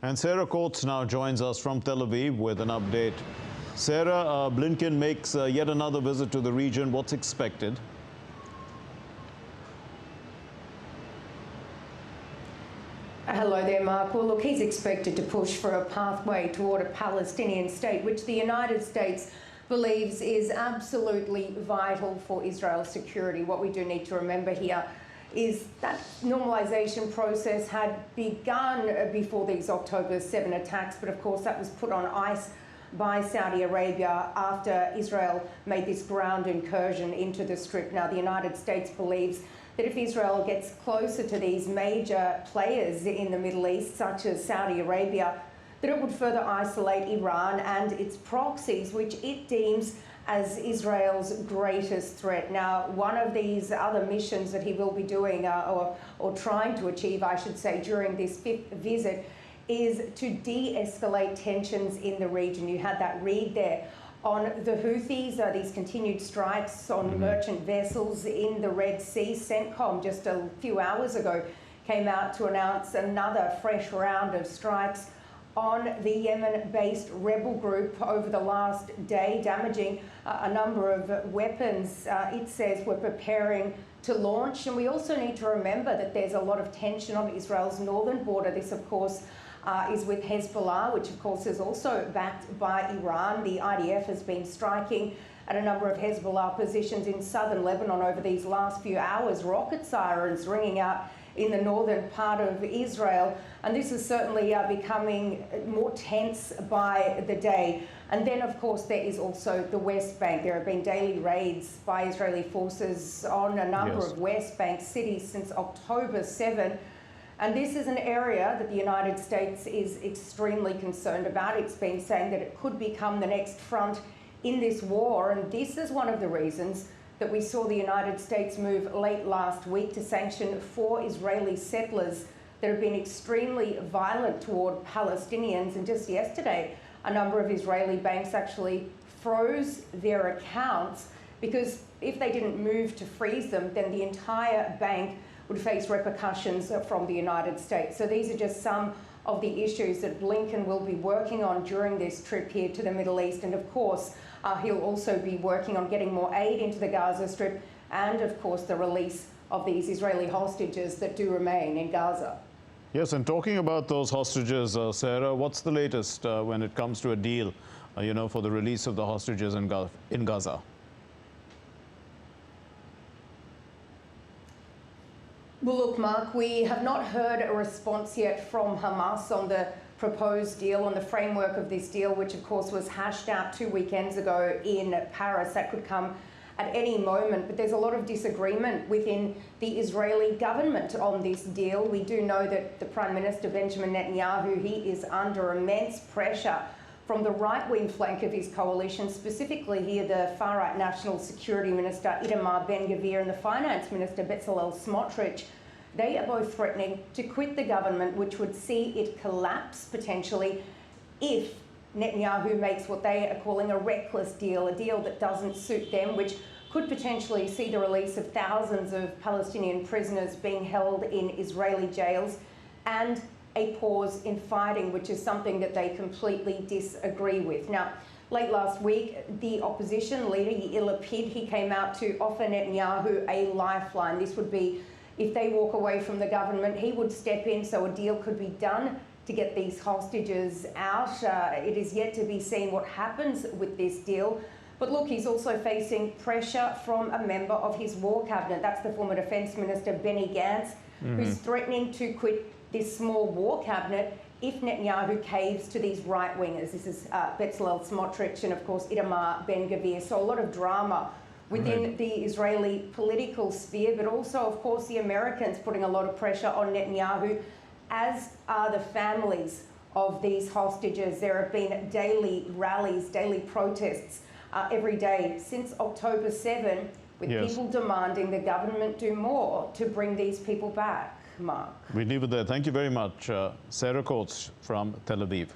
And Sarah Coates now joins us from Tel Aviv with an update. Sarah, Blinken makes yet another visit to the region. What's expected? Hello there, Mark. Well, look, he's expected to push for a pathway toward a Palestinian state, which the United States believes is absolutely vital for Israel's security. What we do need to remember here is that normalisation process had begun before these October 7 attacks, but of course that was put on ice by Saudi Arabia after Israel made this ground incursion into the Strip. Now, the United States believes that if Israel gets closer to these major players in the Middle East, such as Saudi Arabia, that it would further isolate Iran and its proxies, which it deems as Israel's greatest threat. Now, one of these other missions that he will be doing, or trying to achieve, I should say, during this fifth visit, is to de-escalate tensions in the region. You had that read there on the Houthis, these continued strikes on merchant vessels in the Red Sea. CENTCOM just a few hours ago came out to announce another fresh round of strikes on the Yemen-based rebel group over the last day, damaging a number of weapons it says we're preparing to launch. And we also need to remember that there's a lot of tension on Israel's northern border. This, of course, is with Hezbollah, which, of course, is also backed by Iran. The IDF has been striking at a number of Hezbollah positions in southern Lebanon over these last few hours. Rocket sirens ringing out in the northern part of Israel. And this is certainly becoming more tense by the day. And then, of course, there is also the West Bank. There have been daily raids by Israeli forces on a number of West Bank cities since October 7. And this is an area that the United States is extremely concerned about. It's been saying that it could become the next front in this war. And this is one of the reasons that we saw the United States move late last week to sanction 4 Israeli settlers that have been extremely violent toward Palestinians. And just yesterday, a number of Israeli banks actually froze their accounts because if they didn't move to freeze them, then the entire bank would face repercussions from the United States. So these are just some of the issues that Blinken will be working on during this trip here to the Middle East. And of course, he'll also be working on getting more aid into the Gaza Strip and, of course, the release of these Israeli hostages that do remain in Gaza. Yes, and talking about those hostages, Sarah, what's the latest when it comes to a deal, for the release of the hostages in Gaza? Well, look, Mark, we have not heard a response yet from Hamas on the proposed deal, on the framework of this deal, which of course was hashed out 2 weekends ago in Paris. That could come at any moment, but there's a lot of disagreement within the Israeli government on this deal. We do know that the Prime Minister, Benjamin Netanyahu, he is under immense pressure from the right-wing flank of his coalition, specifically here the far-right National Security Minister Itamar Ben-Gvir and the Finance Minister Bezalel Smotrich. They are both threatening to quit the government, which would see it collapse potentially if Netanyahu makes what they are calling a reckless deal, a deal that doesn't suit them, which could potentially see the release of thousands of Palestinian prisoners being held in Israeli jails and a pause in fighting, which is something that they completely disagree with. Now, late last week, the opposition leader, Yair Lapid, he came out to offer Netanyahu a lifeline. This would be, if they walk away from the government, he would step in so a deal could be done to get these hostages out. It is yet to be seen what happens with this deal. But look, he's also facing pressure from a member of his war cabinet. That's the former Defence Minister, Benny Gantz, who's threatening to quit this small war cabinet if Netanyahu caves to these right-wingers. This is Bezalel Smotrich and, of course, Itamar Ben-Gvir. So a lot of drama within the Israeli political sphere, but also, of course, the Americans putting a lot of pressure on Netanyahu, as are the families of these hostages. There have been daily rallies, daily protests every day since October 7, with people demanding the government do more to bring these people back. Mark. We leave it there. Thank you very much, Sarah Coates from Tel Aviv.